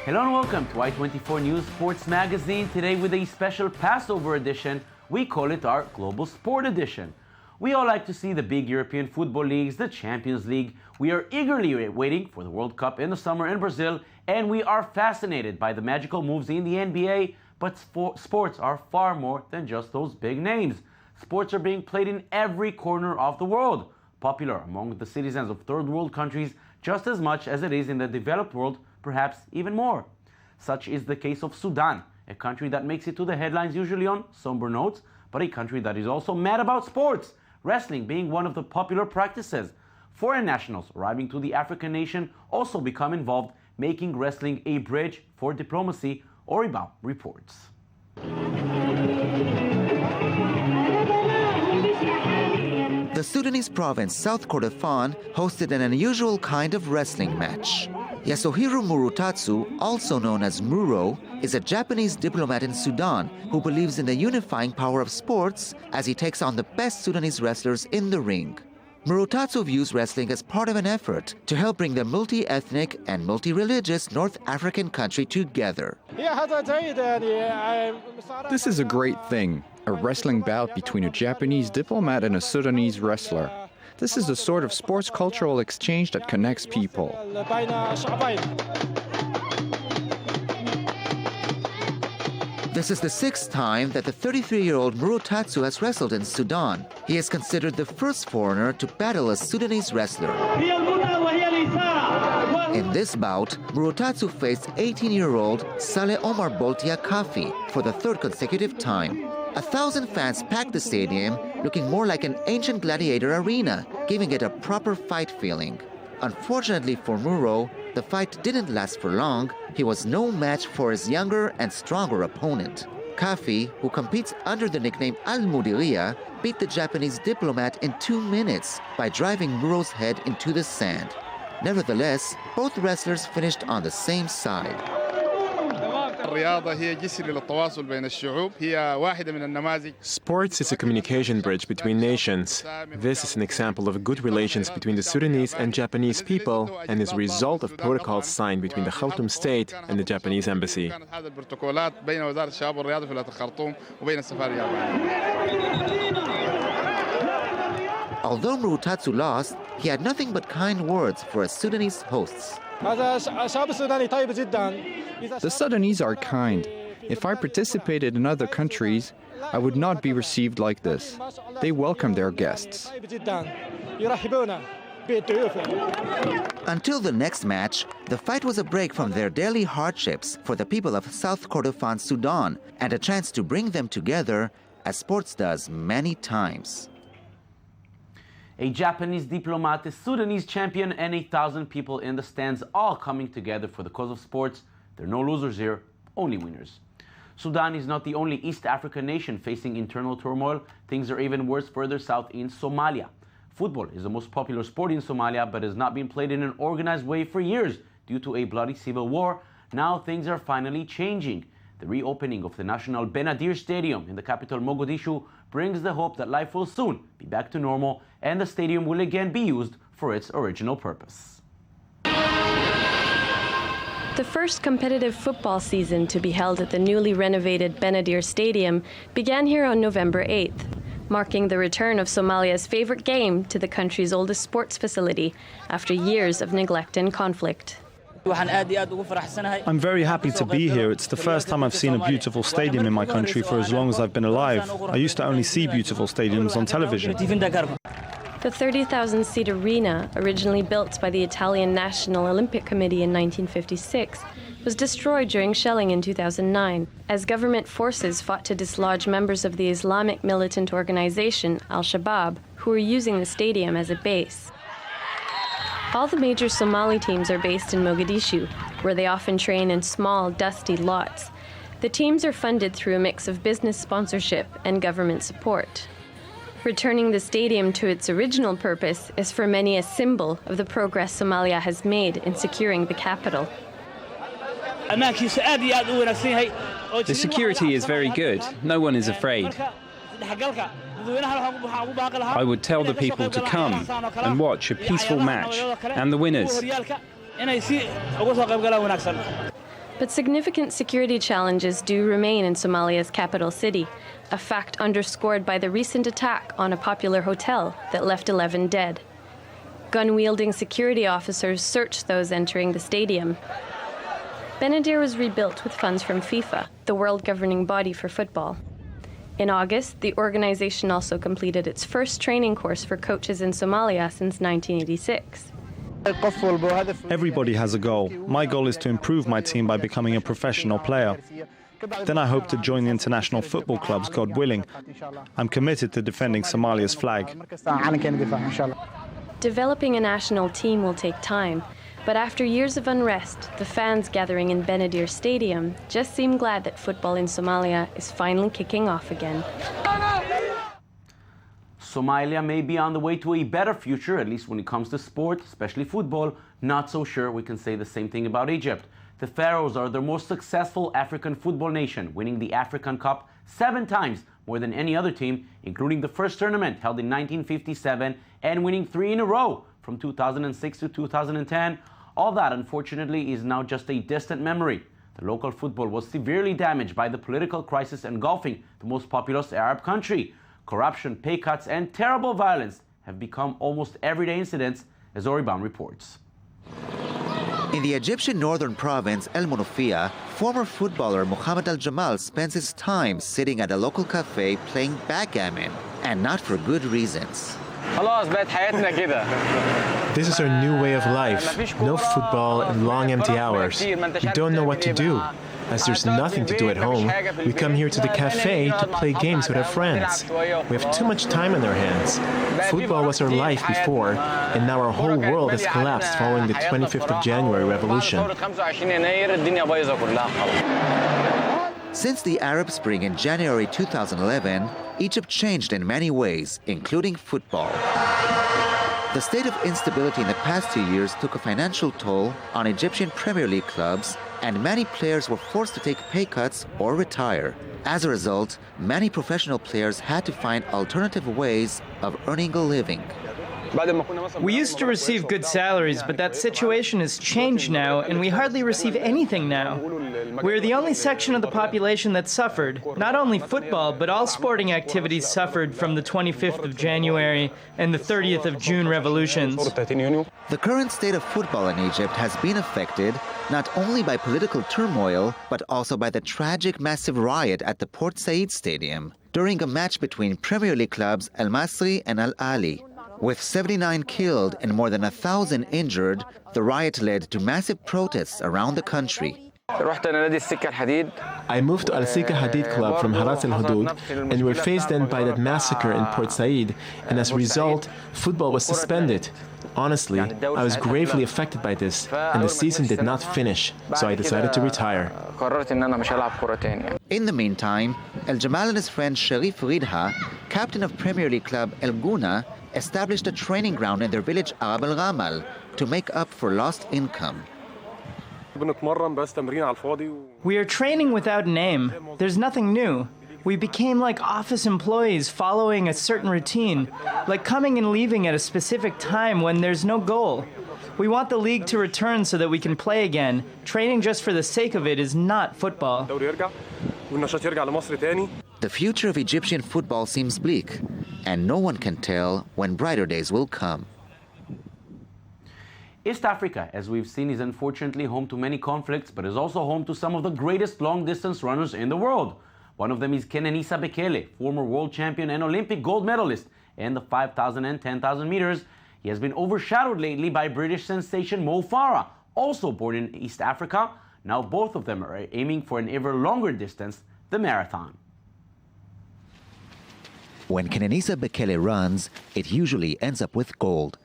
Hello and welcome to I24 News Sports Magazine. Today with a special Passover edition. We call it our Global Sport Edition. We all like to see the big European football leagues, the Champions League. We are eagerly waiting for the World Cup in the summer in Brazil, and we are fascinated by the magical moves in the NBA. But sports are far more than just those big names. Sports are being played in every corner of the world, popular among the citizens of third world countries just as much as it is in the developed world, perhaps even more. Such is the case of Sudan, a country that makes it to the headlines usually on somber notes, but a country that is also mad about sports, wrestling being one of the popular practices. Foreign nationals arriving to the African nation also become involved, making wrestling a bridge for diplomacy, Oribal reports. The Sudanese province South Kordofan hosted an unusual kind of wrestling match. Yasuhiro Murutatsu, also known as Muro, is a Japanese diplomat in Sudan who believes in the unifying power of sports as he takes on the best Sudanese wrestlers in the ring. Murutatsu views wrestling as part of an effort to help bring the multi-ethnic and multi-religious North African country together. This is a great thing, a wrestling bout between a Japanese diplomat and a Sudanese wrestler. This is the sort of sports cultural exchange that connects people. This is the sixth time that the 33-year-old Murutatsu has wrestled in Sudan. He is considered the first foreigner to battle a Sudanese wrestler. In this bout, Murutatsu faced 18-year-old Saleh Omar Boltia Kafi for the third consecutive time. 1,000 fans packed the stadium, looking more like an ancient gladiator arena, giving it a proper fight feeling. Unfortunately for Muro, the fight didn't last for long. He was no match for his younger and stronger opponent. Kafi, who competes under the nickname Al-Mudiria, beat the Japanese diplomat in 2 minutes by driving Muro's head into the sand. Nevertheless, both wrestlers finished on the same side. Sports is a communication bridge between nations. This is an example of good relations between the Sudanese and Japanese people and is a result of protocols signed between the Khartoum state and the Japanese embassy. Although Murutatsu lost, he had nothing but kind words for his Sudanese hosts. The Sudanese are kind. If I participated in other countries, I would not be received like this. They welcome their guests. Until the next match, the fight was a break from their daily hardships for the people of South Kordofan, Sudan, and a chance to bring them together, as sports does many times. A Japanese diplomat, a Sudanese champion, and 1,000 people in the stands all coming together for the cause of sports. There are no losers here, only winners. Sudan is not the only East African nation facing internal turmoil. Things are even worse further south in Somalia. Football is the most popular sport in Somalia, but has not been played in an organized way for years due to a bloody civil war. Now things are finally changing. The reopening of the National Benadir Stadium in the capital Mogadishu brings the hope that life will soon be back to normal and the stadium will again be used for its original purpose. The first competitive football season to be held at the newly renovated Benadir Stadium began here on November 8th, marking the return of Somalia's favorite game to the country's oldest sports facility after years of neglect and conflict. I'm very happy to be here. It's the first time I've seen a beautiful stadium in my country for as long as I've been alive. I used to only see beautiful stadiums on television. The 30,000-seat arena, originally built by the Italian National Olympic Committee in 1956, was destroyed during shelling in 2009, as government forces fought to dislodge members of the Islamic militant organization Al-Shabaab, who were using the stadium as a base. All the major Somali teams are based in Mogadishu, where they often train in small, dusty lots. The teams are funded through a mix of business sponsorship and government support. Returning the stadium to its original purpose is for many a symbol of the progress Somalia has made in securing the capital. The security is very good. No one is afraid. I would tell the people to come and watch a peaceful match and the winners. But significant security challenges do remain in Somalia's capital city, a fact underscored by the recent attack on a popular hotel that left 11 dead. Gun-wielding security officers searched those entering the stadium. Benadir was rebuilt with funds from FIFA, the world governing body for football. In August, the organization also completed its first training course for coaches in Somalia since 1986. Everybody has a goal. My goal is to improve my team by becoming a professional player. Then I hope to join the international football clubs, God willing. I'm committed to defending Somalia's flag. Developing a national team will take time, but after years of unrest, the fans gathering in Benadir Stadium just seem glad that football in Somalia is finally kicking off again. Somalia may be on the way to a better future, at least when it comes to sport, especially football. Not so sure we can say the same thing about Egypt. The Pharaohs are the most successful African football nation, winning the African Cup 7 times, more than any other team, including the first tournament held in 1957 and winning 3 in a row from 2006 to 2010. All that, unfortunately, is now just a distant memory. The local football was severely damaged by the political crisis engulfing the most populous Arab country. Corruption, pay cuts, and terrible violence have become almost everyday incidents, as Oriban reports. In the Egyptian northern province, El Monofia, former footballer Mohammed Al Jamal spends his time sitting at a local cafe playing backgammon, and not for good reasons. This is our new way of life. No football and long empty hours. We don't know what to do. As there's nothing to do at home, we come here to the cafe to play games with our friends. We have too much time on our hands. Football was our life before, and now our whole world has collapsed following the 25th of January revolution. Since the Arab Spring in January 2011, Egypt changed in many ways, including football. The state of instability in the past 2 years took a financial toll on Egyptian Premier League clubs, and many players were forced to take pay cuts or retire. As a result, many professional players had to find alternative ways of earning a living. We used to receive good salaries, but that situation has changed now, and we hardly receive anything now. We're the only section of the population that suffered. Not only football, but all sporting activities suffered from the 25th of January and the 30th of June revolutions. The current state of football in Egypt has been affected not only by political turmoil, but also by the tragic massive riot at the Port Said Stadium during a match between Premier League clubs Al Masri and Al Ahly. With 79 killed and more than 1,000 injured, the riot led to massive protests around the country. I moved to Al Sika Hadid Club from Haras Al Hudud, and we were faced then by that massacre in Port Said, and as a result, football was suspended. Honestly, I was gravely affected by this, and the season did not finish, so I decided to retire. In the meantime, El Jamal and his friend Sharif Ridha, captain of Premier League club El Guna, established a training ground in their village Arab Al Ramal to make up for lost income. We are training without an aim. There's nothing new. We became like office employees following a certain routine, like coming and leaving at a specific time when there's no goal. We want the league to return so that we can play again. Training just for the sake of it is not football. The future of Egyptian football seems bleak, and no one can tell when brighter days will come. East Africa, as we've seen, is unfortunately home to many conflicts, but is also home to some of the greatest long-distance runners in the world. One of them is Kenenisa Bekele, former world champion and Olympic gold medalist in the 5,000 and 10,000 meters. He has been overshadowed lately by British sensation Mo Farah, also born in East Africa. Now both of them are aiming for an ever longer distance, the marathon. When Kenenisa Bekele runs, it usually ends up with gold.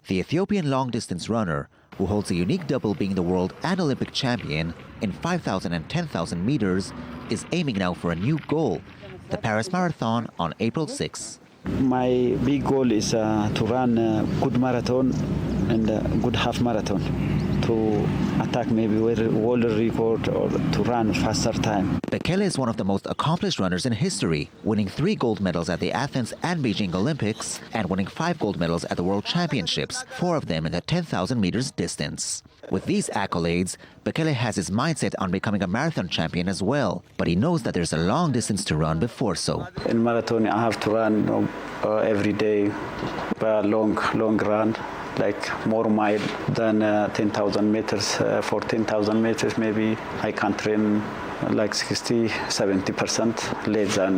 The Ethiopian long-distance runner, who holds a unique double being the world and Olympic champion in 5,000 and 10,000 meters, is aiming now for a new goal, the Paris Marathon on April 6. My big goal is to run a good marathon and a good half marathon to attack maybe world record or to run faster time. Bekele is one of the most accomplished runners in history, winning 3 gold medals at the Athens and Beijing Olympics and winning 5 gold medals at the World Championships, 4 of them in the 10,000 meters distance. With these accolades, Bekele has his mindset on becoming a marathon champion as well, but he knows that there's a long distance to run before so. In marathon, I have to run every day, a long run, like more mile than 10,000 meters. For 10,000 meters, maybe I can train like 60-70% less than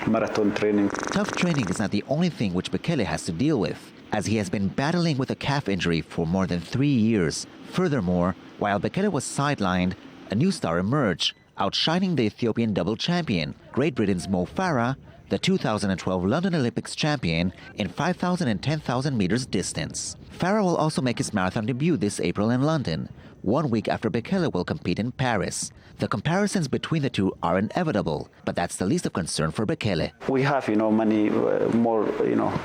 marathon training. Tough training is not the only thing which Bekele has to deal with, as he has been battling with a calf injury for more than 3 years. Furthermore, while Bekele was sidelined, a new star emerged, outshining the Ethiopian double champion, Great Britain's Farah, the 2012 London Olympics champion in 5,000 and 10,000 meters distance. Farah will also make his marathon debut this April in London, 1 week after Bekele will compete in Paris. The comparisons between the two are inevitable, but that's the least of concern for Bekele. We have,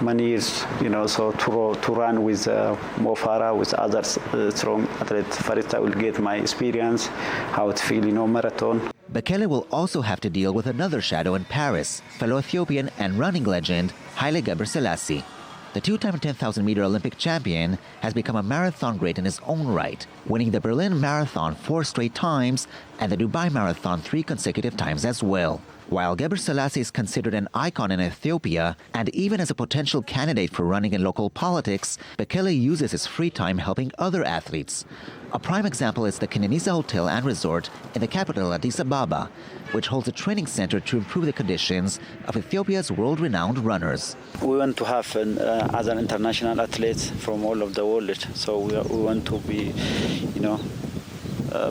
many years, so to run with Farah, with others strong athletes. First, I will get my experience, how it feels, marathon. Bekele will also have to deal with another shadow in Paris, fellow Ethiopian and running legend Haile Gebrselassie. The 2-time 10,000-meter Olympic champion has become a marathon great in his own right, winning the Berlin Marathon 4 straight times and the Dubai Marathon 3 consecutive times as well. While Gebrselassie is considered an icon in Ethiopia and even as a potential candidate for running in local politics, Bekele uses his free time helping other athletes. A prime example is the Kenenisa Hotel and Resort in the capital Addis Ababa, which holds a training center to improve the conditions of Ethiopia's world-renowned runners. We want to have other international athletes from all of the world, so we want to be,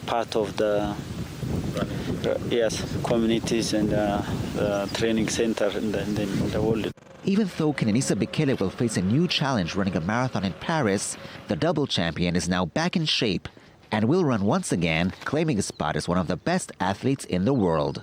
part of the communities and training center in the world. Even though Kenenisa Bekele will face a new challenge running a marathon in Paris, the double champion is now back in shape and will run once again, claiming a spot as one of the best athletes in the world.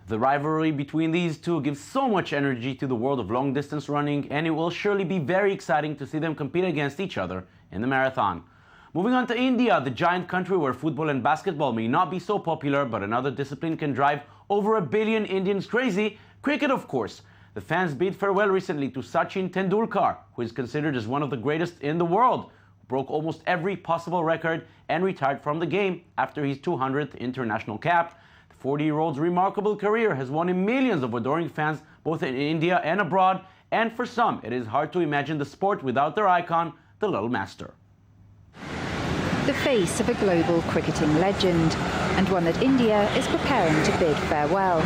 The rivalry between these two gives so much energy to the world of long-distance running, and it will surely be very exciting to see them compete against each other in the marathon. Moving on to India, the giant country where football and basketball may not be so popular, but another discipline can drive over 1 billion Indians crazy: cricket, of course. The fans bid farewell recently to Sachin Tendulkar, who is considered as one of the greatest in the world, who broke almost every possible record and retired from the game after his 200th international cap. The 40-year-old's remarkable career has won him millions of adoring fans both in India and abroad, and for some, it is hard to imagine the sport without their icon, the Little Master. The face of a global cricketing legend, and one that India is preparing to bid farewell.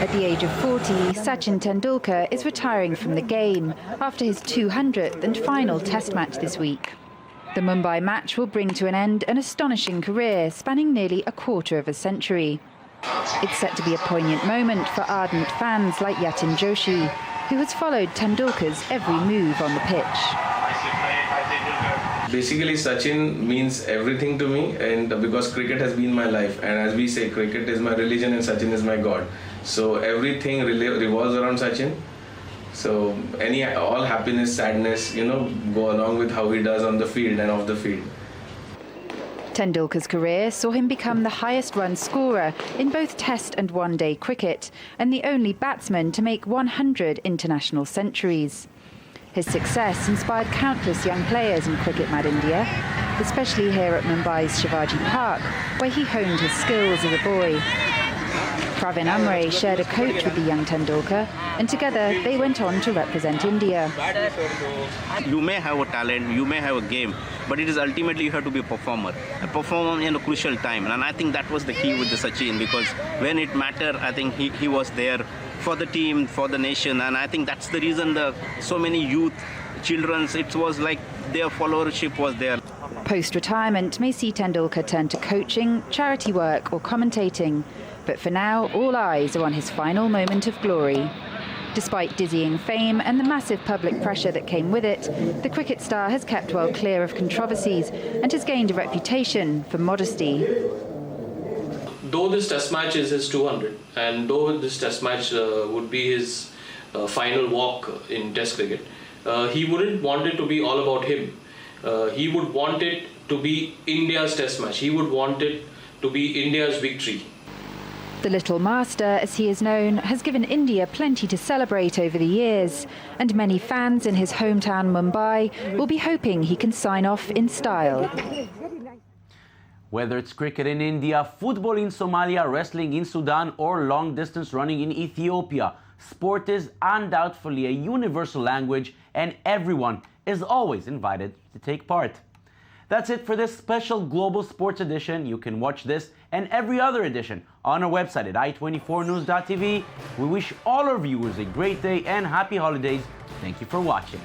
At the age of 40, Sachin Tendulkar is retiring from the game after his 200th and final test match this week. The Mumbai match will bring to an end an astonishing career spanning nearly a quarter of a century. It's set to be a poignant moment for ardent fans like Yatin Joshi, who has followed Tendulkar's every move on the pitch. Basically, Sachin means everything to me, and because cricket has been my life, and as we say, cricket is my religion and Sachin is my God. So everything revolves around Sachin. So all happiness, sadness, go along with how he does on the field and off the field. Tendulkar's career saw him become the highest run scorer in both Test and one-day cricket, and the only batsman to make 100 international centuries. His success inspired countless young players in cricket-mad India, especially here at Mumbai's Shivaji Park, where he honed his skills as a boy. Pravin Amre shared a coach with the young Tendulkar, and together they went on to represent India. You may have a talent, you may have a game, but it is ultimately you have to be a performer in a crucial time. And I think that was the key with the Sachin, because when it mattered, I think he was there for the team, for the nation, and I think that's the reason so many youth, children, it was like their followership was there. Post-retirement may see Tendulkar turn to coaching, charity work or commentating, but for now all eyes are on his final moment of glory. Despite dizzying fame and the massive public pressure that came with it, the cricket star has kept well clear of controversies and has gained a reputation for modesty. Though this test match is his 200, and though this test match would be his final walk in test cricket, he wouldn't want it to be all about him. He would want it to be India's test match. He would want it to be India's victory. The Little Master, as he is known, has given India plenty to celebrate over the years, and many fans in his hometown Mumbai will be hoping he can sign off in style. Whether it's cricket in India, football in Somalia, wrestling in Sudan, or long-distance running in Ethiopia, sport is undoubtedly a universal language, and everyone is always invited to take part. That's it for this special Global Sports Edition. You can watch this and every other edition on our website at i24news.tv. We wish all our viewers a great day and happy holidays. Thank you for watching.